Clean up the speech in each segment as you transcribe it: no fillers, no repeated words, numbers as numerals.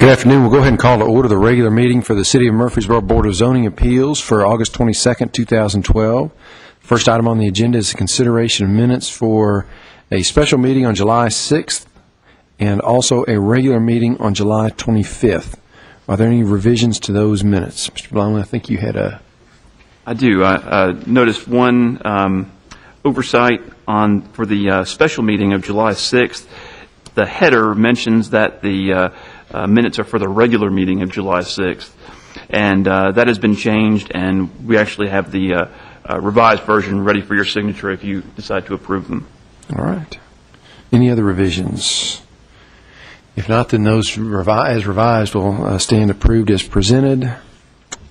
Good afternoon. We'll go ahead and call to order the regular meeting for the City of Murfreesboro Board of Zoning Appeals for August 22nd, 2012. First item on the agenda is the consideration of minutes for a special meeting on July 6th and also a regular meeting on July 25th. Are there any revisions to those minutes? Mr. Blomley, I think you had a... I do. I noticed one oversight for the special meeting of July 6th. The header mentions that the minutes are for the regular meeting of July 6th, and that has been changed, and we actually have the revised version ready for your signature if you decide to approve them. All right. Any other revisions? If not, then those as revised will stand approved as presented,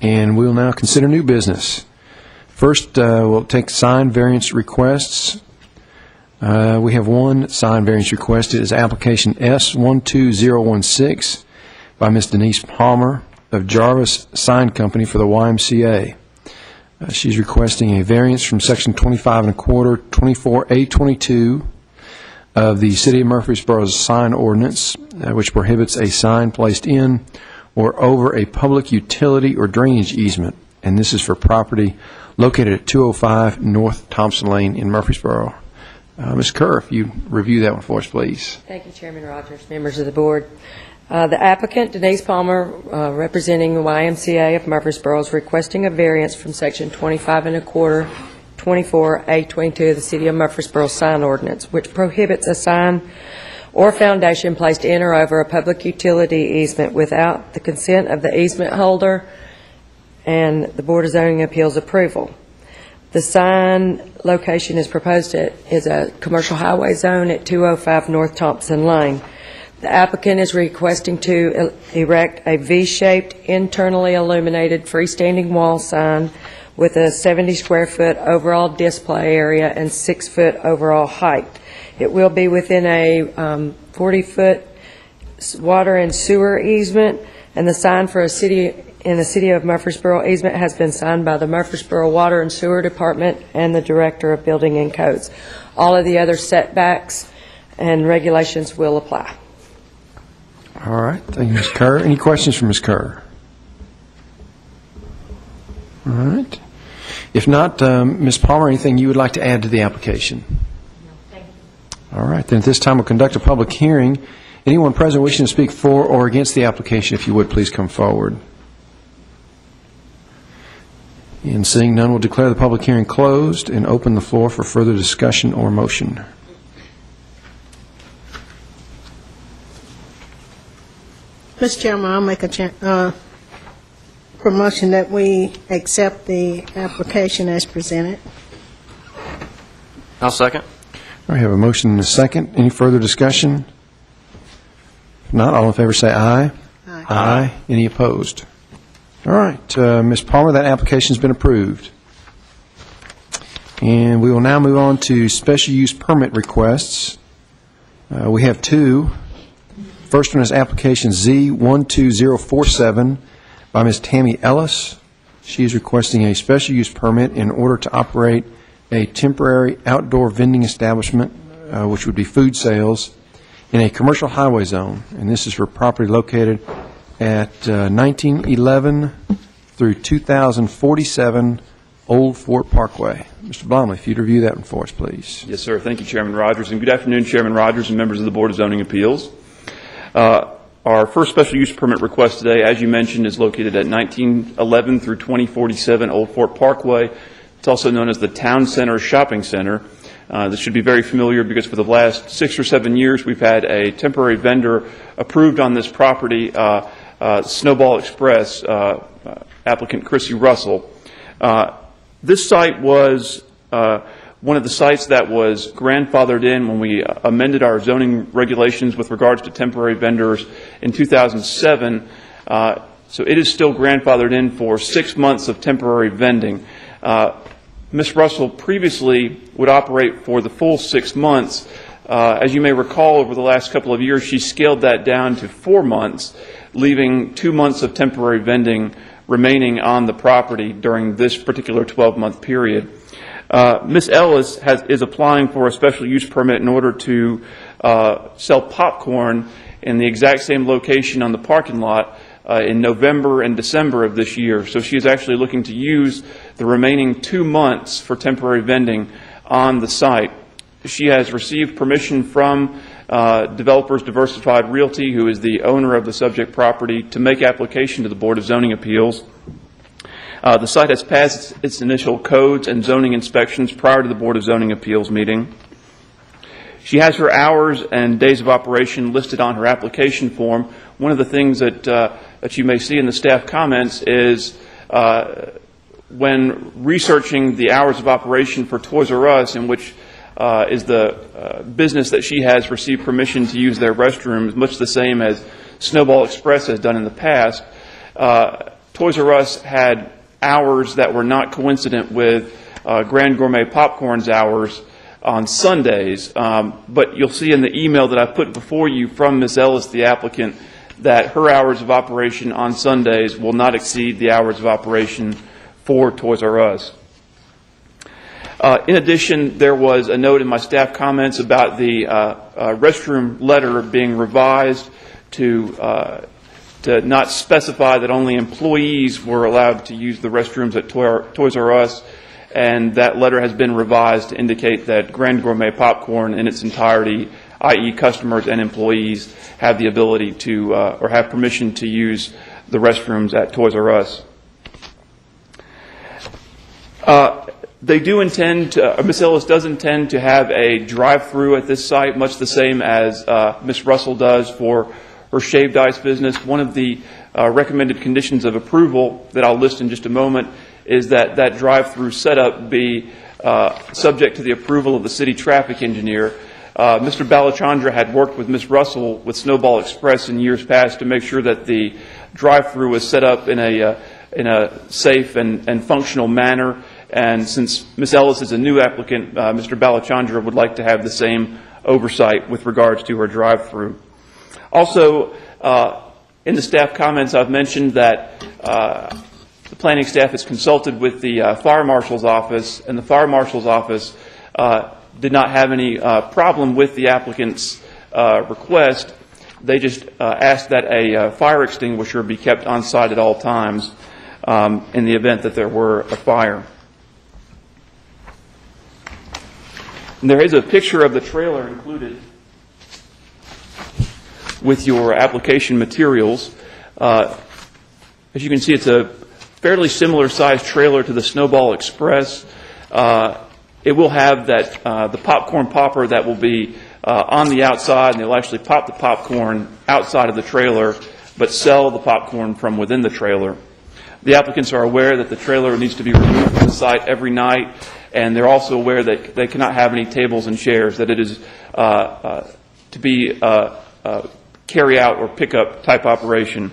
and we'll now consider new business. First, we'll take sign variance requests. We have one sign variance request. It is application S12016 by Ms. Denise Palmer of Jarvis Sign Company for the YMCA. She's requesting a variance from section 25 1/4, 24A22 of the City of Murfreesboro's sign ordinance, which prohibits a sign placed in or over a public utility or drainage easement. And this is for property located at 205 North Thompson Lane in Murfreesboro. Ms. Kerr, if you review that one for us, please. Thank you, Chairman Rogers, members of the board. The applicant, Denise Palmer, representing the YMCA of Murfreesboro, is requesting a variance from section 25 1/4, 24A22 of the City of Murfreesboro sign ordinance, which prohibits a sign or foundation placed in or over a public utility easement without the consent of the easement holder and the Board of Zoning Appeals approval. The sign location is proposed is a commercial highway zone at 205 North Thompson Lane. The applicant is requesting to erect a V-shaped, internally illuminated freestanding wall sign with a 70 square foot overall display area and 6 foot overall height. It will be within a 40-foot water and sewer easement, and the sign for in the City of Murfreesboro easement has been signed by the Murfreesboro Water and Sewer Department and the Director of Building and Codes. All of the other setbacks and regulations will apply. All right. Thank you, Ms. Kerr. Any questions for Ms. Kerr? All right. If not, Ms. Palmer, anything you would like to add to the application? No, thank you. All right. Then at this time, we'll conduct a public hearing. Anyone present wishing to speak for or against the application, if you would, please come forward. And seeing none, we'll declare the public hearing closed and open the floor for further discussion or motion. Mr. Chairman, I'll make a promotion that we accept the application as presented. I'll second. All right, I have a motion and a second. Any further discussion? If not, all in favor say aye. Aye. Aye. Any opposed? All right, Ms. Palmer, that application has been approved. And we will now move on to special use permit requests. We have two. First one is application Z12047 by Ms. Tammy Ellis. She is requesting a special use permit in order to operate a temporary outdoor vending establishment, which would be food sales, in a commercial highway zone. And this is for property located at 1911 through 2047 Old Fort Parkway. Mr. Blomley, if you'd review that one for us, please. Yes, sir. Thank you, Chairman Rogers, and good afternoon, Chairman Rogers and members of the Board of Zoning Appeals. Our first special use permit request today, as you mentioned, is located at 1911 through 2047 Old Fort Parkway. It's also known as the Town Center Shopping Center. This should be very familiar because for the last 6 or 7 years we've had a temporary vendor approved on this property, Snowball Express, applicant Chrissy Russell. This site was one of the sites that was grandfathered in when we amended our zoning regulations with regards to temporary vendors in 2007. So it is still grandfathered in for 6 months of temporary vending. Ms. Russell previously would operate for the full 6 months. As you may recall, over the last couple of years, she scaled that down to 4 months, leaving 2 months of temporary vending remaining on the property during this particular 12-month period. Ms. Ellis is applying for a special use permit in order to sell popcorn in the exact same location on the parking lot in November and December of this year. So she is actually looking to use the remaining 2 months for temporary vending on the site. She has received permission from Developers Diversified Realty, who is the owner of the subject property, to make application to the Board of Zoning Appeals. The site has passed its initial codes and zoning inspections prior to the Board of Zoning Appeals meeting. She has her hours and days of operation listed on her application form. One of the things that you may see in the staff comments is when researching the hours of operation for Toys R Us, in which is the business that she has received permission to use their restrooms, much the same as Snowball Express has done in the past. Toys R Us had hours that were not coincident with Grand Gourmet Popcorn's hours on Sundays. But you'll see in the email that I put before you from Ms. Ellis, the applicant, that her hours of operation on Sundays will not exceed the hours of operation for Toys R Us. In addition, there was a note in my staff comments about the restroom letter being revised to not specify that only employees were allowed to use the restrooms at Toys R Us, and that letter has been revised to indicate that Grand Gourmet Popcorn in its entirety, i.e. customers and employees, have the ability to or have permission to use the restrooms at Toys R Us. They do intend to, Ms. Ellis does intend to have a drive-through at this site, much the same as Ms. Russell does for her shaved ice business. One of the recommended conditions of approval that I'll list in just a moment is that that drive-through setup be subject to the approval of the city traffic engineer. Mr. Balachandra had worked with Ms. Russell with Snowball Express in years past to make sure that the drive-through was set up in a safe and functional manner. And since Ms. Ellis is a new applicant, Mr. Balachandra would like to have the same oversight with regards to her drive-through. Also, in the staff comments, I've mentioned that the planning staff has consulted with the fire marshal's office, and the fire marshal's office did not have any problem with the applicant's request. They just asked that a fire extinguisher be kept on site at all times in the event that there were a fire. And there is a picture of the trailer included with your application materials. As you can see, it's a fairly similar sized trailer to the Snowball Express. It will have that the popcorn popper that will be on the outside, and they'll actually pop the popcorn outside of the trailer, but sell the popcorn from within the trailer. The applicants are aware that the trailer needs to be removed from the site every night, and they're also aware that they cannot have any tables and chairs, that it is to be carry-out or pick-up type operation.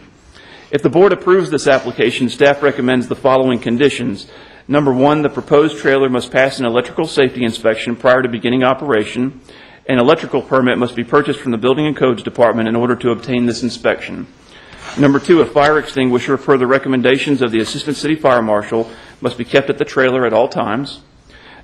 If the board approves this application, staff recommends the following conditions. Number one, the proposed trailer must pass an electrical safety inspection prior to beginning operation. An electrical permit must be purchased from the Building and Codes Department in order to obtain this inspection. Number two, a fire extinguisher, per the recommendations of the Assistant City Fire Marshal, must be kept at the trailer at all times.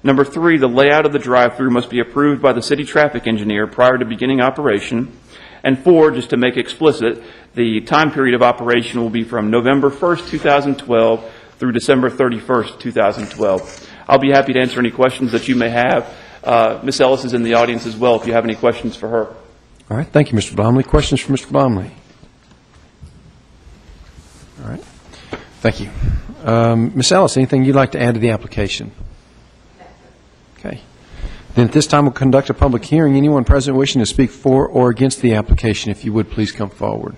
Number three, the layout of the drive-through must be approved by the city traffic engineer prior to beginning operation. And four, just to make explicit, the time period of operation will be from November 1st, 2012 through December 31st, 2012. I'll be happy to answer any questions that you may have. Ms. Ellis is in the audience as well if you have any questions for her. All right. Thank you, Mr. Blomley. Questions for Mr. Blomley? All right. Thank you. Ms. Ellis, anything you'd like to add to the application? Okay. Then at this time, we'll conduct a public hearing. Anyone present wishing to speak for or against the application, if you would, please come forward.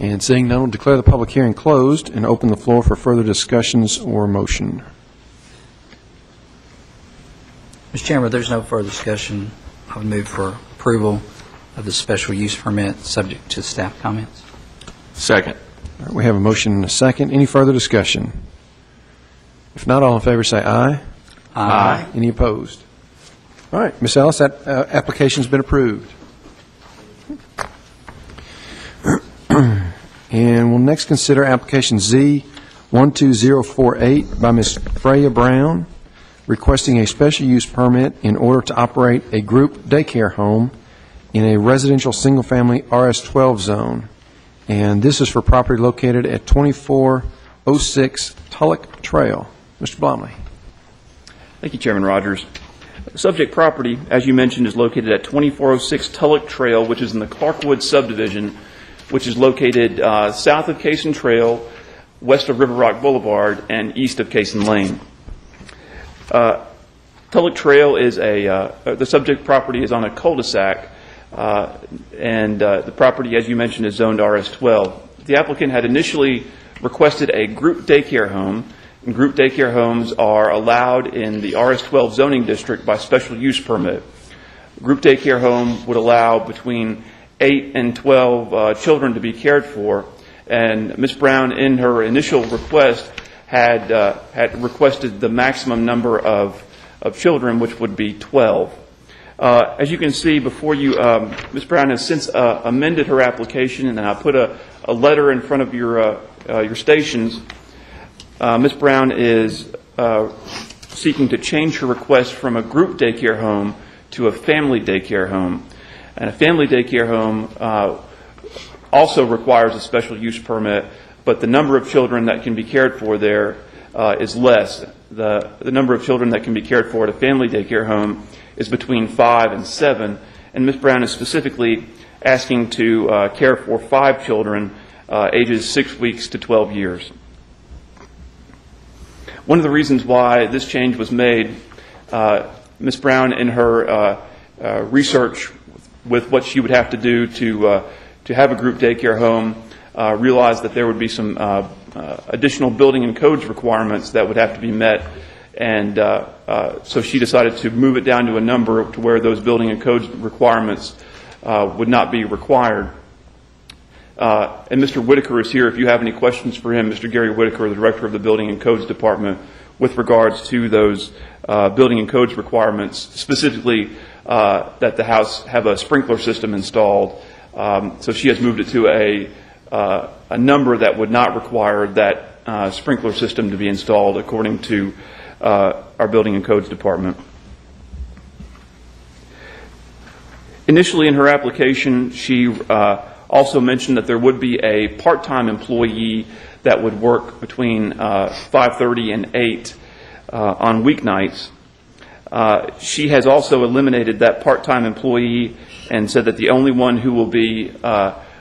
And seeing none, we'll declare the public hearing closed and open the floor for further discussions or motion. Mr. Chairman, there's no further discussion. I would move for approval of the special use permit subject to staff comments. Second. All right, we have a motion and a second. Any further discussion? If not, all in favor say aye. Aye. Any opposed? All right, Ms. Ellis, that application's been approved. And we'll next consider application Z12048 by Ms. Freya Brown. requesting a special use permit in order to operate a group daycare home in a residential single-family RS-12 zone. And this is for property located at 2406 Tulloch Trail. Mr. Blomley. Thank you, Chairman Rogers. The subject property, as you mentioned, is located at 2406 Tulloch Trail, which is in the Clarkwood subdivision, which is located south of Cason Trail, west of River Rock Boulevard, and east of Cason Lane. Tulloch Trail is the subject property is on a cul-de-sac, and the property, as you mentioned, is zoned RS-12. The applicant had initially requested a group daycare home, and group daycare homes are allowed in the RS-12 zoning district by special use permit. Group daycare home would allow between 8 and 12 children to be cared for, and Ms. Brown, in her initial request, had requested the maximum number of children, which would be 12. As you can see before you, Ms. Brown has since amended her application, and I put a letter in front of your stations. Ms. Brown is seeking to change her request from a group daycare home to a family daycare home. And a family daycare home also requires a special use permit, but the number of children that can be cared for there is less. The number of children that can be cared for at a family daycare home is between 5 and 7, and Ms. Brown is specifically asking to care for 5 children ages 6 weeks to 12 years. One of the reasons why this change was made, Ms. Brown, in her research with what she would have to do to have a group daycare home, realized that there would be some additional building and codes requirements that would have to be met, and so she decided to move it down to a number to where those building and codes requirements would not be required. And Mr. Whitaker is here if you have any questions for him. Mr. Gary Whitaker, the Director of the Building and Codes Department, with regards to those building and codes requirements, specifically that the house have a sprinkler system installed. So she has moved it to a number that would not require that sprinkler system to be installed, according to our Building and Codes Department. Initially in her application, she also mentioned that there would be a part-time employee that would work between 5:30 and 8 on weeknights. She has also eliminated that part-time employee and said that the only one who will be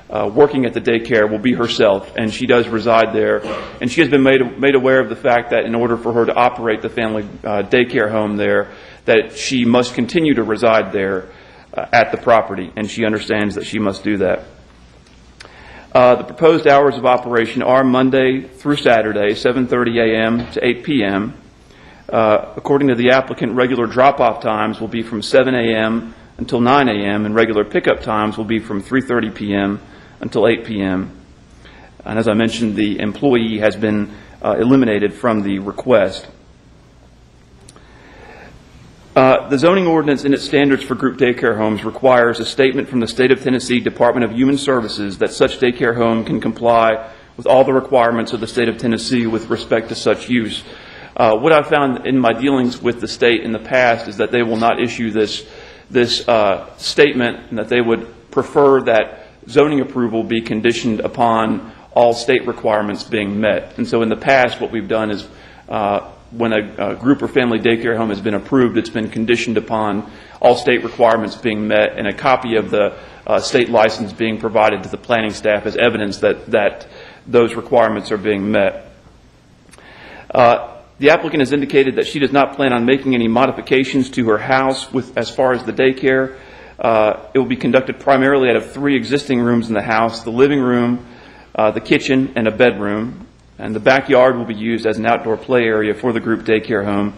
working at the daycare will be herself, and she does reside there. And she has been made aware of the fact that in order for her to operate the family daycare home there, that she must continue to reside there at the property, and she understands that she must do that. The proposed hours of operation are Monday through Saturday, 7:30 a.m. to 8 p.m. According to the applicant, regular drop-off times will be from 7 a.m. until 9 a.m., and regular pickup times will be from 3:30 p.m. until 8 p.m. And as I mentioned, the employee has been eliminated from the request. The zoning ordinance in its standards for group daycare homes requires a statement from the State of Tennessee Department of Human Services that such daycare home can comply with all the requirements of the State of Tennessee with respect to such use. What I've found in my dealings with the state in the past is that they will not issue this statement, and that they would prefer that zoning approval be conditioned upon all state requirements being met. And so in the past, what we've done is when a group or family daycare home has been approved, it's been conditioned upon all state requirements being met, and a copy of the state license being provided to the planning staff as evidence that those requirements are being met. The applicant has indicated that she does not plan on making any modifications to her house as far as the daycare. It will be conducted primarily out of 3 existing rooms in the house: the living room, the kitchen, and a bedroom. And the backyard will be used as an outdoor play area for the group daycare home.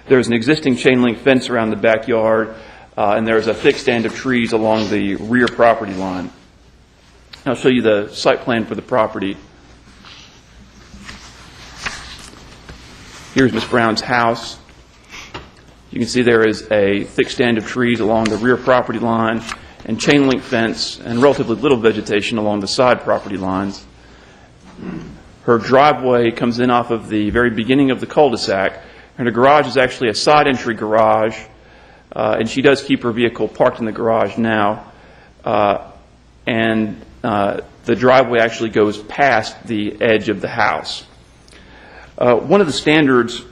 There's an existing chain link fence around the backyard, and there's a thick stand of trees along the rear property line. I'll show you the site plan for the property. Here's Ms. Brown's house. You can see there is a thick stand of trees along the rear property line, and chain link fence, and relatively little vegetation along the side property lines. Her driveway comes in off of the very beginning of the cul-de-sac, And her garage is actually a side entry garage, and she does keep her vehicle parked in the garage now. And the driveway actually goes past the edge of the house. One of the standards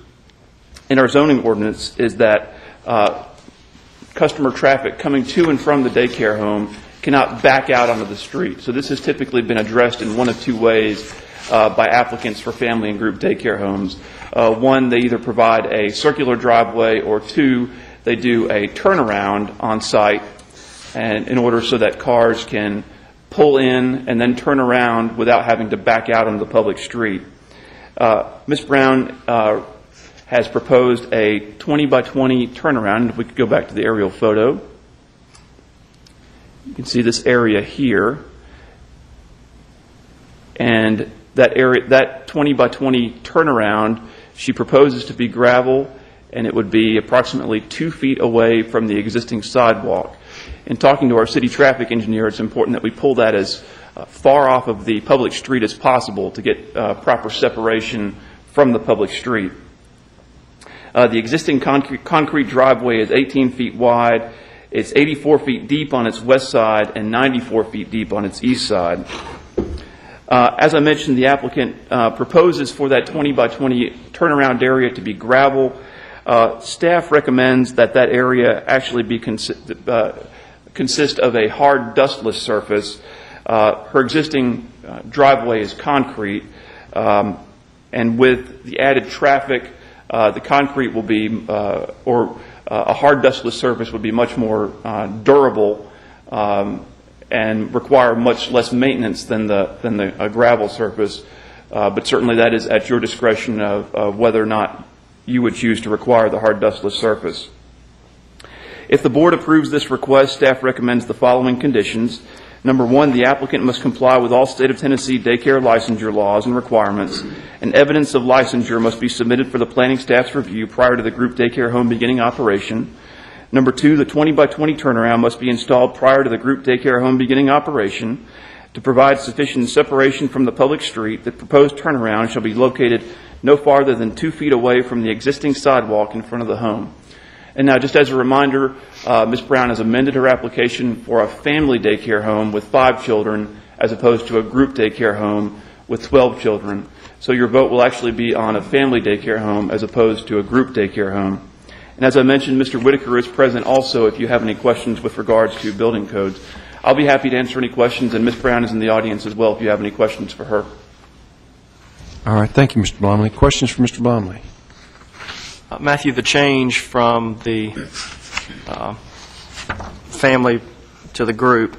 in our zoning ordinance is that customer traffic coming to and from the daycare home cannot back out onto the street. So this has typically been addressed in one of two ways by applicants for family and group daycare homes. One, they either provide a circular driveway, or two, they do a turnaround on site, and in order so that cars can pull in and then turn around without having to back out onto the public street. Ms. Brown has proposed a 20 by 20 turnaround. If we could go back to the aerial photo, you can see this area here, and that area, that 20 by 20 turnaround, she proposes to be gravel, and it would be approximately 2 feet away from the existing sidewalk. In talking to our city traffic engineer, it's important that we pull that as far off of the public street as possible to get proper separation from the public street. The existing concrete driveway is 18 feet wide. It's 84 feet deep on its west side and 94 feet deep on its east side. As I mentioned, the applicant proposes for that 20 by 20 turnaround area to be gravel. Staff recommends that that area actually be consist of a hard dustless surface. Her existing driveway is concrete, and with the added traffic, the concrete will be, or a hard dustless surface would be much more durable and require much less maintenance than the gravel surface. But certainly that is at your discretion of whether or not you would choose to require the hard dustless surface. If the board approves this request, staff recommends the following conditions. Number one, the applicant must comply with all state of Tennessee daycare licensure laws and requirements, and evidence of licensure must be submitted for the planning staff's review prior to the group daycare home beginning operation. Number two, the 20 by 20 turnaround must be installed prior to the group daycare home beginning operation. To provide sufficient separation from the public street, the proposed turnaround shall be located no farther than 2 feet away from the existing sidewalk in front of the home. And now, just as a reminder, Ms. Brown has amended her application for a family daycare home with 5 children as opposed to a group daycare home with 12 children. So your vote will actually be on a family daycare home as opposed to a group daycare home. And as I mentioned, Mr. Whitaker is present also if you have any questions with regards to building codes. I'll be happy to answer any questions, and Ms. Brown is in the audience as well if you have any questions for her. All right, thank you, Mr. Blomley. Questions for Mr. Blomley? Matthew, the change from the family to the group,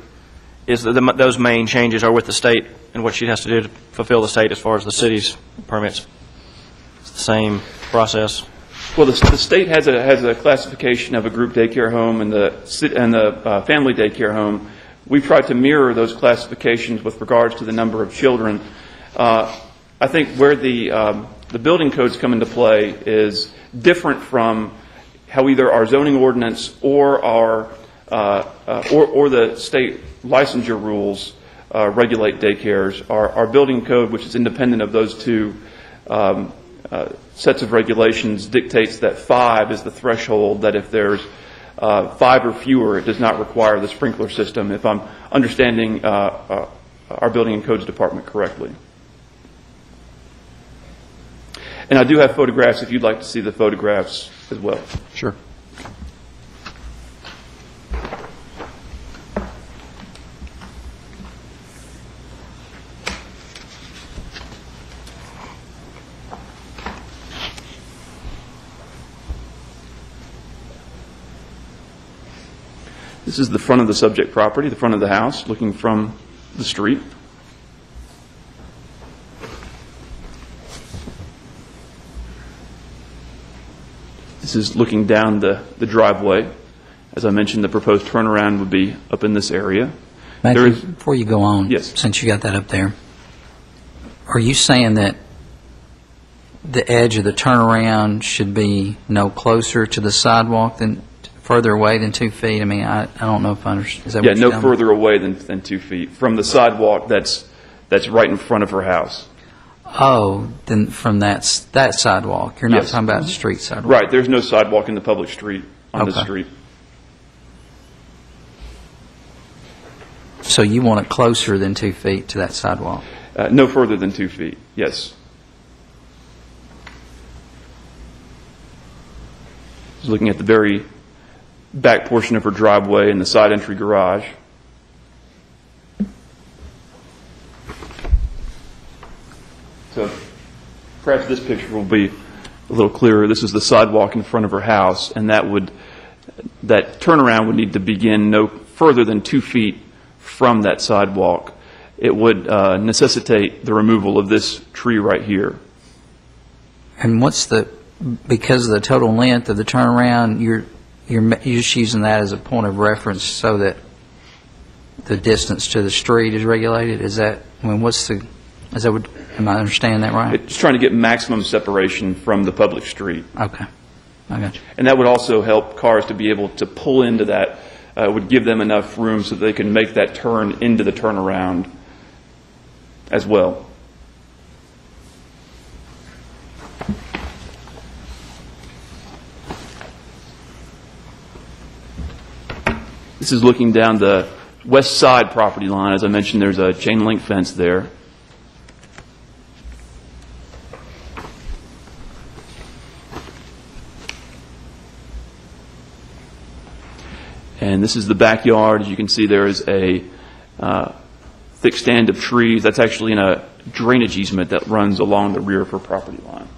is that those main changes are with the state and what she has to do to fulfill the state as far as the city's permits? It's the same process? Well, the state has a classification of a group daycare home and the family daycare home. We've tried to mirror those classifications with regards to the number of children. I think where the building codes come into play is different from how either our zoning ordinance or our or the state licensure rules regulate daycares. Our building code, which is independent of those two sets of regulations, dictates that 5 is the threshold, that if there's 5 or fewer, it does not require the sprinkler system, if I'm understanding our building and codes department correctly. And I do have photographs if you'd like to see the photographs as well. Sure. This is the front of the subject property, the front of the house, looking from the street. This is looking down the driveway. As I mentioned, the proposed turnaround would be up in this area. Matthew, before you go on, yes, since you got that up there, are you saying that the edge of the turnaround should be no closer to the sidewalk than further away than 2 feet? I mean, I don't know if I understand. Is that what you're no further away than 2 feet from the sidewalk that's right in front of her house. Oh, then from that sidewalk. You're not Yes. talking about the street sidewalk. Right, there's no sidewalk in the public street on this Okay. street. So you want it closer than 2 feet to that sidewalk? No further than 2 feet, yes. Just looking at the very back portion of her driveway and the side entry garage. So perhaps this picture will be a little clearer. This is the sidewalk in front of her house, and that turnaround would need to begin no further than 2 feet from that sidewalk. It would necessitate the removal of this tree right here. And because of the total length of the turnaround, you're just using that as a point of reference so that the distance to the street is regulated? Am I understanding that right? It's trying to get maximum separation from the public street. Okay. I got you. And that would also help cars to be able to pull into that, would give them enough room so they can make that turn into the turnaround as well. This is looking down the west side property line. As I mentioned, there's a chain link fence there. And this is the backyard. As you can see, there is a thick stand of trees. That's actually in a drainage easement that runs along the rear of her property line.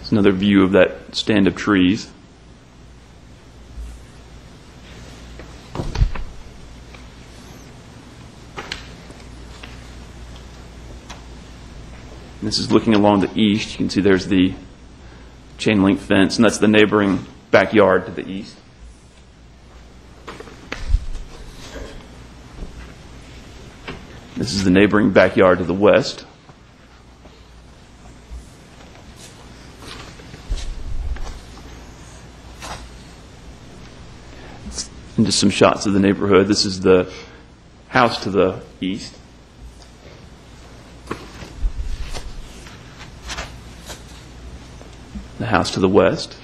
It's another view of that stand of trees. This is looking along the east. You can see there's the chain link fence, and that's the neighboring backyard to the east. This is the neighboring backyard to the west. And just some shots of the neighborhood. This is the house to the east. The house to the west.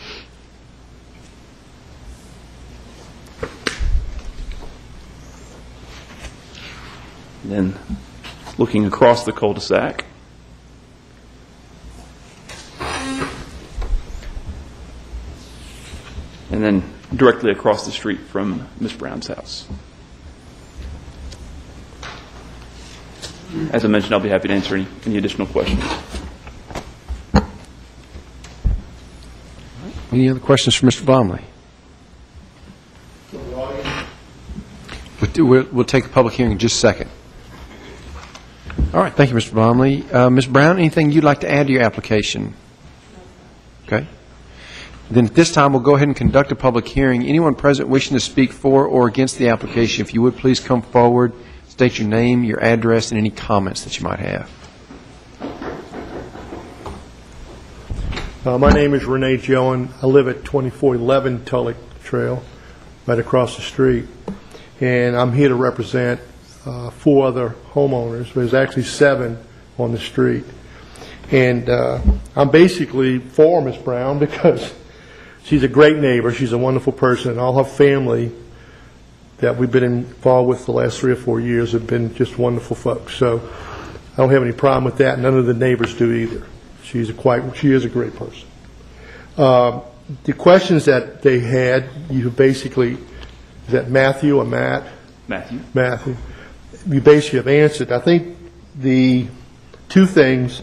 And then looking across the cul-de-sac. And then directly across the street from Ms. Brown's house. As I mentioned, I'll be happy to answer any additional questions. Any other questions for Mr. Blomley? We'll take a public hearing in just a second. All right, thank you, Mr. Blomley. Ms. Brown, anything you'd like to add to your application? Okay. Then at this time, we'll go ahead and conduct a public hearing. Anyone present wishing to speak for or against the application, if you would please come forward, state your name, your address, and any comments that you might have. My name is Renee Joan. I live at 2411 Tulloch Trail, right across the street. And I'm here to represent 4 other homeowners. There's actually 7 on the street. And I'm basically for Ms. Brown because she's a great neighbor. She's a wonderful person. And all her family that we've been involved with the last 3 or 4 years have been just wonderful folks. So I don't have any problem with that. None of the neighbors do either. She is a great person. The questions that they had, you basically, is that Matthew or Matt? Matthew. Matthew. You basically have answered. I think the 2 things,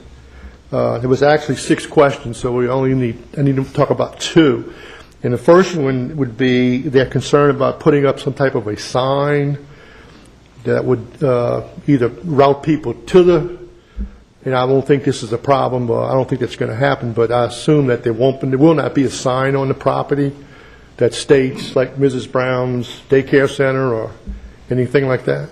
there was actually 6 questions, so I need to talk about 2. And the first one would be they're concerned about putting up some type of a sign that would either route people to the, and I don't think this is a problem, I don't think that's going to happen, but I assume that there will not be a sign on the property that states like Mrs. Brown's daycare center or anything like that.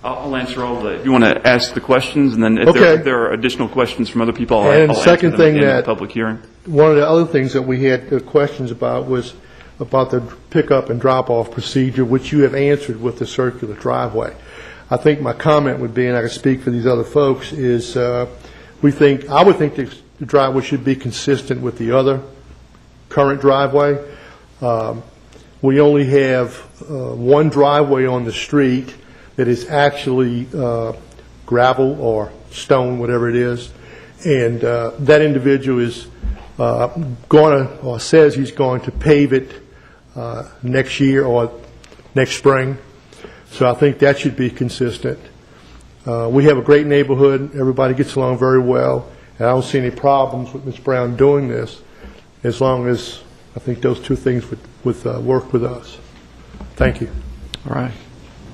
I'll answer all the, if you want to ask the questions, and then if there are additional questions from other people, I'll And the answer second them thing in the that public hearing. One of the other things that we had questions about was about the pickup and drop-off procedure, which you have answered with the circular driveway. I think my comment would be, and I can speak for these other folks, is I would think the driveway should be consistent with the other current driveway. We only have one driveway on the street that is actually gravel or stone, whatever it is, and that individual is going to, or says he's going to pave it next year or next spring. So I think that should be consistent. We have a great neighborhood. Everybody gets along very well, and I don't see any problems with Ms. Brown doing this, as long as I think those two things would work with us. Thank you. All right.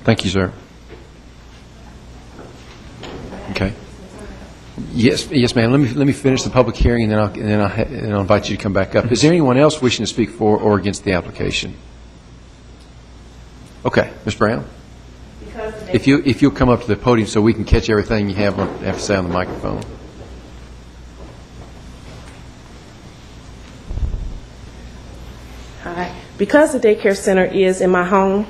Thank you, sir. Okay. Yes, ma'am. Let me finish the public hearing, and then I'll invite you to come back up. Is there anyone else wishing to speak for or against the application? Okay, Ms. Brown. If you'll come up to the podium so we can catch everything you have to say on the microphone. Hi. Because the daycare center is in my home,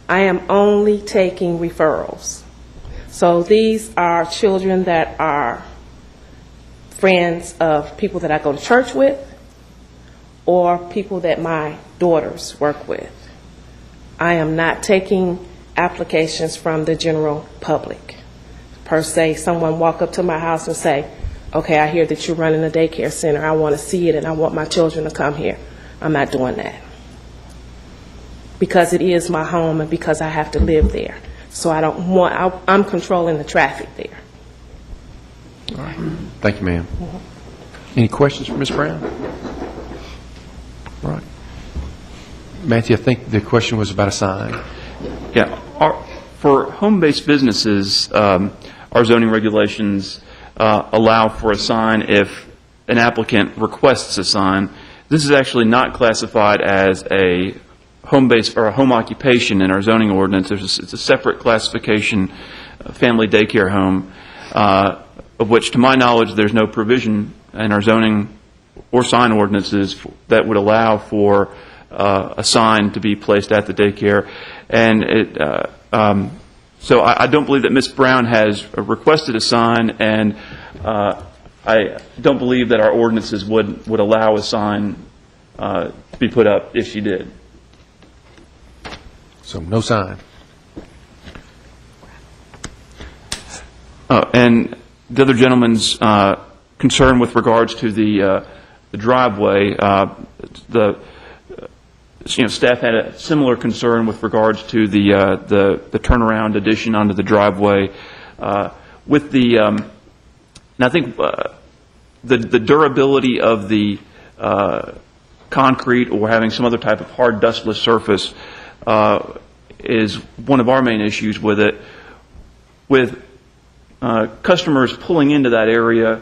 I am only taking referrals. So these are children that are friends of people that I go to church with or people that my daughters work with. I am not taking applications from the general public. Per se, someone walk up to my house and say, okay, I hear that you're running a daycare center. I want to see it and I want my children to come here. I'm not doing that. Because it is my home and because I have to live there. So I don't want, I'm controlling the traffic there. All right. Thank you, ma'am. Any questions for Ms. Brown? All right. Matthew, I think the question was about a sign. Yeah. For home-based businesses, our zoning regulations allow for a sign if an applicant requests a sign. This is actually not classified as a home-based or a home occupation in our zoning ordinance. It's a separate classification, family daycare home, of which, to my knowledge, there's no provision in our zoning or sign ordinances that would allow for a sign to be placed at the daycare. And so I don't believe that Ms. Brown has requested a sign, and I don't believe that our ordinances would allow a sign to be put up if she did. So no sign. And the other gentleman's concern with regards to the driveway, staff had a similar concern with regards to the turnaround addition onto the driveway. With the, and I think the durability of the concrete or having some other type of hard dustless surface is one of our main issues with it. With customers pulling into that area,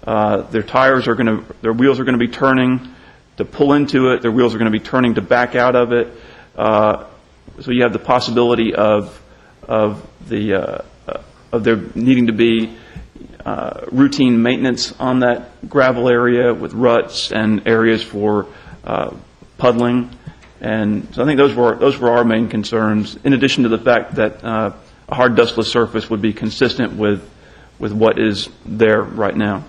their wheels are going to be turning to pull into it. Their wheels are going to be turning to back out of it. So you have the possibility of there needing to be routine maintenance on that gravel area with ruts and areas for puddling. And so I think those were our main concerns, in addition to the fact that a hard dustless surface would be consistent with what is there right now.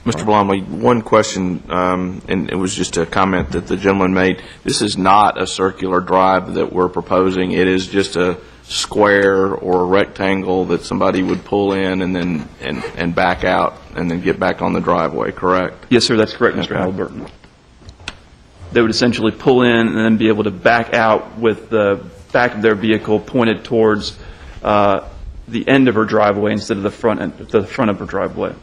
Mr. Blomley, one question, and it was just a comment that the gentleman made. This is not a circular drive that we're proposing. It is just a square or a rectangle that somebody would pull in and then and back out and then get back on the driveway, correct? Yes, sir, that's correct, Mr. Halliburton. They would essentially pull in and then be able to back out with the back of their vehicle pointed towards the end of her driveway instead of the front of her driveway.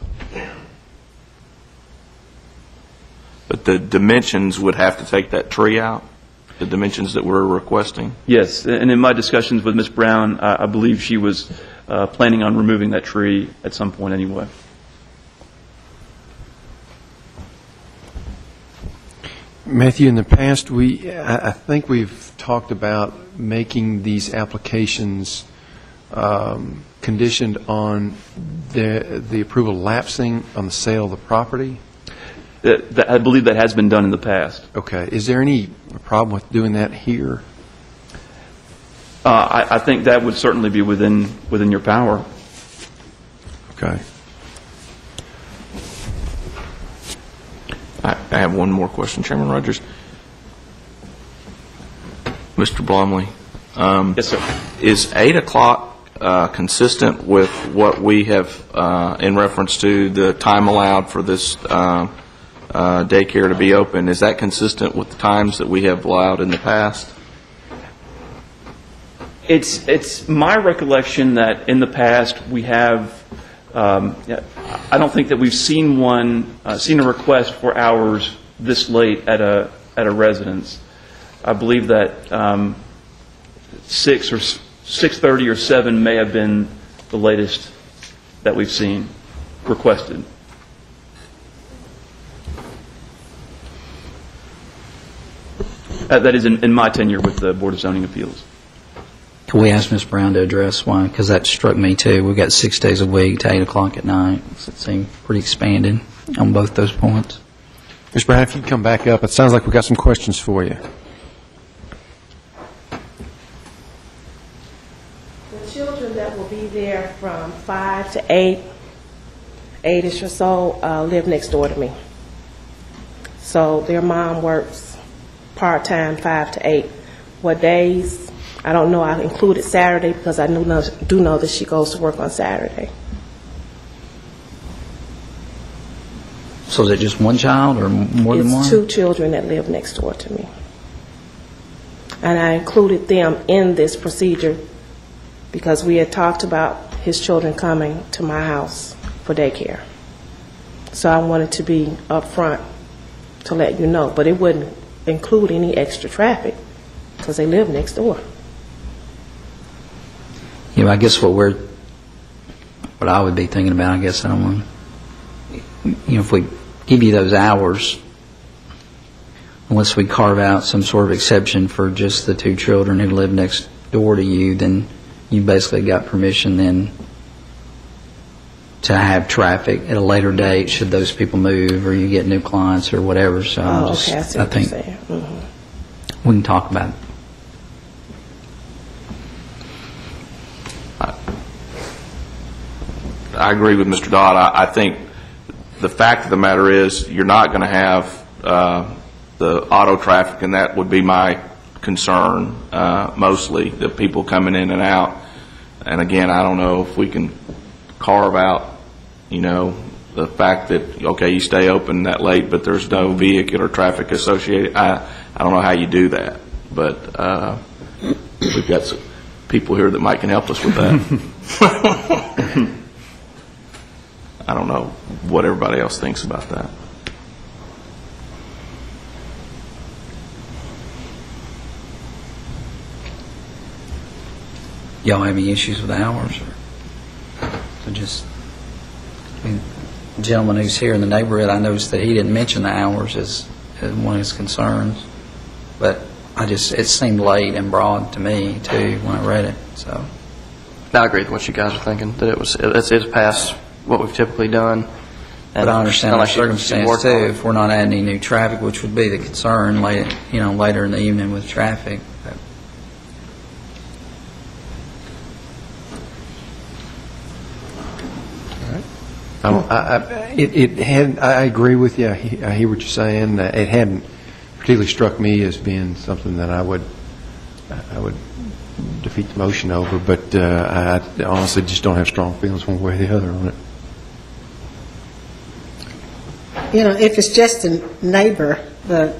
But the dimensions would have to take that tree out, the dimensions that we're requesting? Yes, and in my discussions with Ms. Brown, I believe she was planning on removing that tree at some point anyway. Matthew, in the past, I think we've talked about making these applications conditioned on the approval lapsing on the sale of the property. I believe that has been done in the past. Okay. Is there any problem with doing that here? I think that would certainly be within your power. Okay. I have one more question, Chairman Rogers. Mr. Blumley. Yes, sir. Is 8 o'clock consistent with what we have in reference to the time allowed for this daycare to be open? Is that consistent with the times that we have allowed in the past? It's my recollection that in the past we have, I don't think that we've seen a request for hours this late at a residence. I believe that 6 or 6:30 or 7 may have been the latest that we've seen requested. That is in my tenure with the Board of Zoning Appeals. Can we ask Ms. Brown to address why? Because that struck me too. We've got 6 days a week to 8 o'clock at night. So it seemed pretty expanded on both those points. Ms. Brown, if you come back up, it sounds like we've got some questions for you. The children that will be there from 5 to 8, 8-ish or so, live next door to me. So their mom works part-time, 5 to 8. What days? I don't know. I included Saturday because I do know that she goes to work on Saturday. So is it just one child or more than one? It's 2 children that live next door to me. And I included them in this procedure because we had talked about his children coming to my house for daycare. So I wanted to be upfront to let you know. But it wouldn't include any extra traffic because they live next door. Yeah, I guess what I would be thinking about, I guess I don't want, if we give you those hours, unless we carve out some sort of exception for just the 2 children who live next door to you, then you basically got permission then to have traffic at a later date should those people move or you get new clients or whatever. So okay, I see what think you're saying. Mm-hmm. we can talk about it. I agree with Mr. Dodd. I think the fact of the matter is you're not going to have the auto traffic, and that would be my concern, mostly, the people coming in and out. And again, I don't know if we can carve out, the fact that, okay, you stay open that late, but there's no vehicular traffic associated. I don't know how you do that, but we've got some people here that might can help us with that. I don't know what everybody else thinks about that. Y'all have any issues with hours? So just, the gentleman who's here in the neighborhood, I noticed that he didn't mention the hours as one of his concerns. But it seemed late and broad to me, too, when I read it. So I agree with what you guys are thinking, that it's past what we've typically done. But I understand the circumstance, too, if we're not adding any new traffic, which would be the concern later in the evening with traffic. I agree with you. I hear what you're saying. It hadn't particularly struck me as being something that I would defeat the motion over, but I honestly just don't have strong feelings one way or the other on it. If it's just a neighbor, but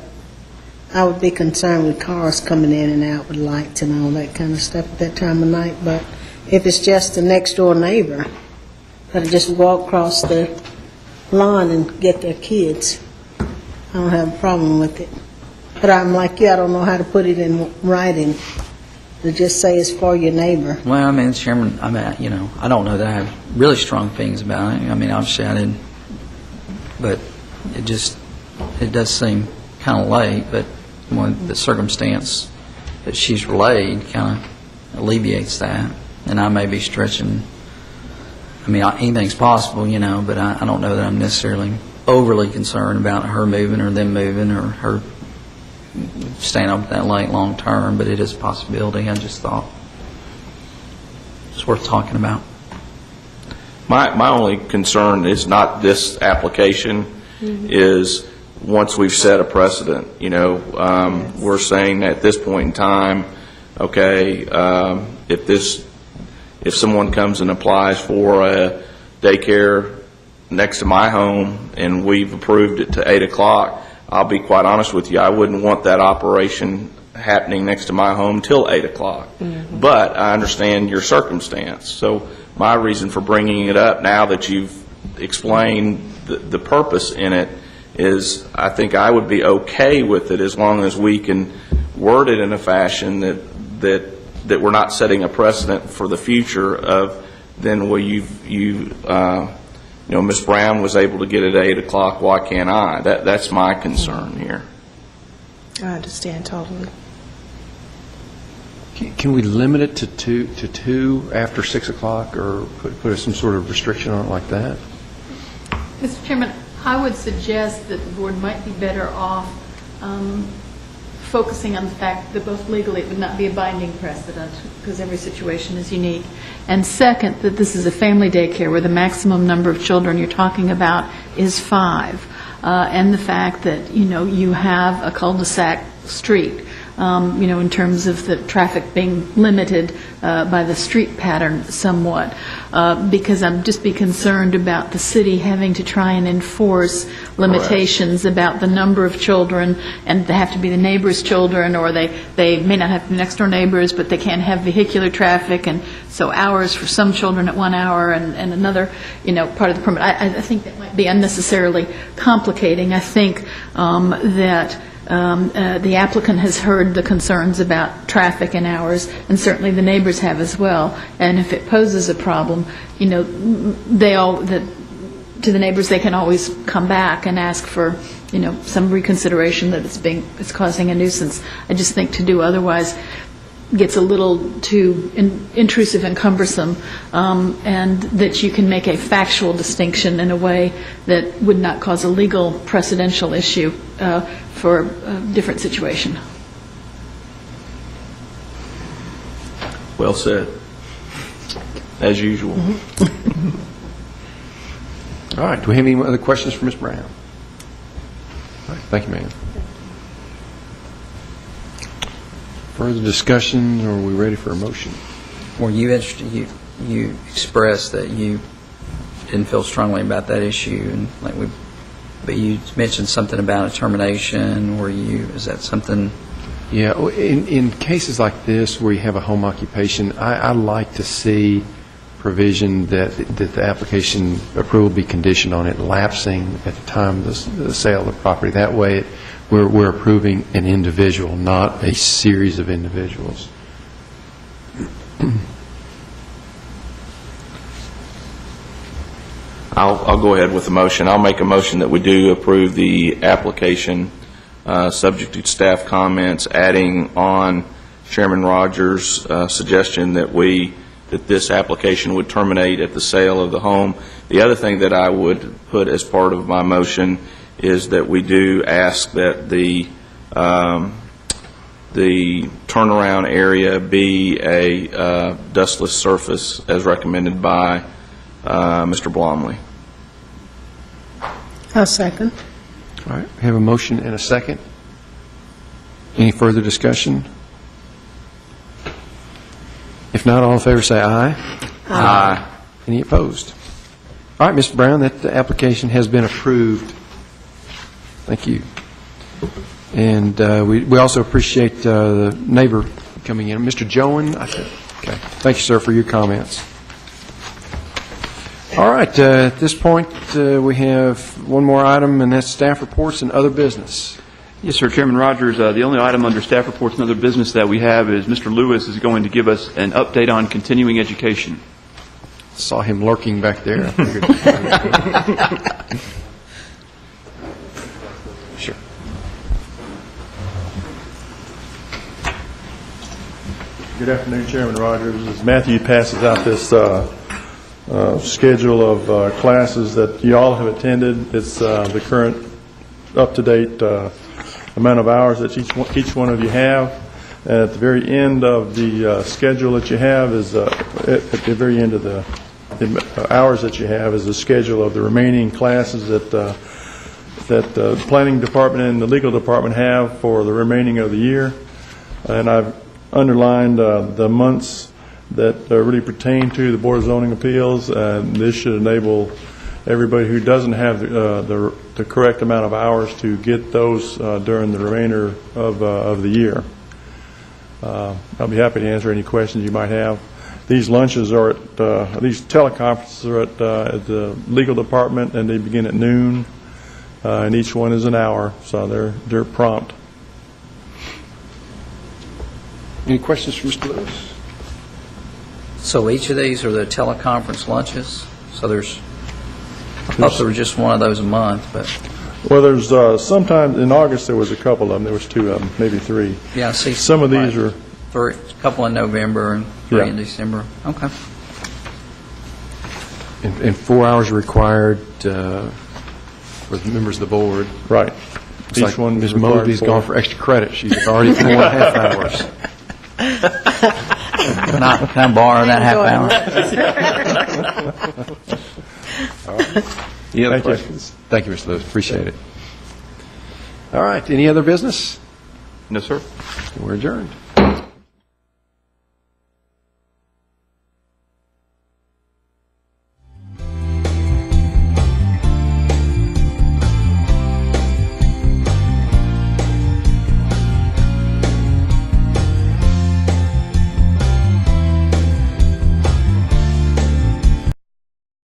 I would be concerned with cars coming in and out with lights and all that kind of stuff at that time of night. But if it's just a next door neighbor, that'll just walk across the lawn and get their kids, I don't have a problem with it. But I'm like you, I don't know how to put it in writing to just say it's for your neighbor. Well, Chairman, I don't know that I have really strong feelings about it. Obviously I didn't, but it does seem kind of late, but the circumstance that she's relayed kind of alleviates that. And I may be stretching, anything's possible, but I don't know that I'm necessarily overly concerned about her moving or them moving or her staying up that late long term, but it is a possibility. I just thought it's worth talking about. My only concern is not this application, is once we've set a precedent, we're saying at this point in time, okay, if someone comes and applies for a daycare next to my home and we've approved it to 8 o'clock, I'll be quite honest with you, I wouldn't want that operation happening next to my home till 8 o'clock. But I understand your circumstance. So my reason for bringing it up now that you've explained the purpose in it is I think I would be okay with it as long as we can word it in a fashion that we're not setting a precedent for the future of then Ms. Brown was able to get it at 8 o'clock, why can't I? That's my concern here. I understand totally. Can we limit it to two after 6 o'clock, or put some sort of restriction on it like that? Mr. Chairman, I would suggest that the board might be better off focusing on the fact that both legally it would not be a binding precedent because every situation is unique. And second, that this is a family daycare where the maximum number of children you're talking about is 5. And the fact that, you have a cul-de-sac street, in terms of the traffic being limited by the street pattern somewhat, because I'd just be concerned about the city having to try and enforce limitations about the number of children, and they have to be the neighbor's children, or they may not have next door neighbors, but they can't have vehicular traffic, and so hours for some children at 1 hour and another, part of the permit. I think that might be unnecessarily complicating. I think that the applicant has heard the concerns about traffic and hours, and certainly the neighbors have as well. And if it poses a problem, to the neighbors, they can always come back and ask for, some reconsideration that it's causing a nuisance. I just think to do otherwise gets a little too intrusive and cumbersome, and that you can make a factual distinction in a way that would not cause a legal precedential issue for a different situation. Well said. As usual. All right. Do we have any other questions for Ms. Brown? All right. Thank you, ma'am. Further discussion, or are we ready for a motion? Were you interested? You expressed that you didn't feel strongly about that issue, and but you mentioned something about a termination. Is that something? Yeah, in cases like this where you have a home occupation, I like to see provision that the application approval be conditioned on it lapsing at the time of the sale of the property. That way, we're approving an individual, not a series of individuals. I'll go ahead with the motion. I'll make a motion that we do approve the application subject to staff comments, adding on Chairman Rogers' suggestion that this application would terminate at the sale of the home. The other thing that I would put as part of my motion is that we do ask that the turnaround area be a dustless surface as recommended by Mr. Blomley. I'll second. All right. We have a motion and a second. Any further discussion? If not, all in favor say aye. Aye. Any opposed? All right, Mr. Brown, that application has been approved. Thank you. And we also appreciate the neighbor coming in. Mr. Joan, okay. Thank you, sir, for your comments. All right, at this point, we have one more item, and that's staff reports and other business. Yes, sir. Chairman Rogers, the only item under staff reports and other business that we have is Mr. Lewis is going to give us an update on continuing education. Saw him lurking back there. I figured. Sure. Good afternoon, Chairman Rogers. As Matthew passes out this schedule of classes that you all have attended. It's the current up-to-date amount of hours that each one of you have. At the very end of the schedule that you have is, at the very end of the hours that you have is the schedule of the remaining classes that the planning department and the legal department have for the remaining of the year. And I've underlined the months that really pertain to the Board of Zoning Appeals, and this should enable everybody who doesn't have the correct amount of hours to get those during the remainder of the year. I'll be happy to answer any questions you might have. These lunches are at, these teleconferences are at the legal department, and they begin at noon, and each one is an hour, so they're prompt. Any questions for Mr. Lewis? So each of these are the teleconference lunches? So there's, I thought there was just one of those a month, but... Well, there's sometimes, in August there was a couple of them, there was 2 of them, maybe 3. Yeah, I see. Some of these are... A couple in November and 3 in December. Okay. And 4 hours are required for the members of the board. Right. It's like Ms. Mobley's gone for extra credit. She's already 4.5 hours. Can I borrow that half hour? Any other questions? Thank you, Mr. Lewis. Appreciate it. All right. Any other business? No, sir. We're adjourned.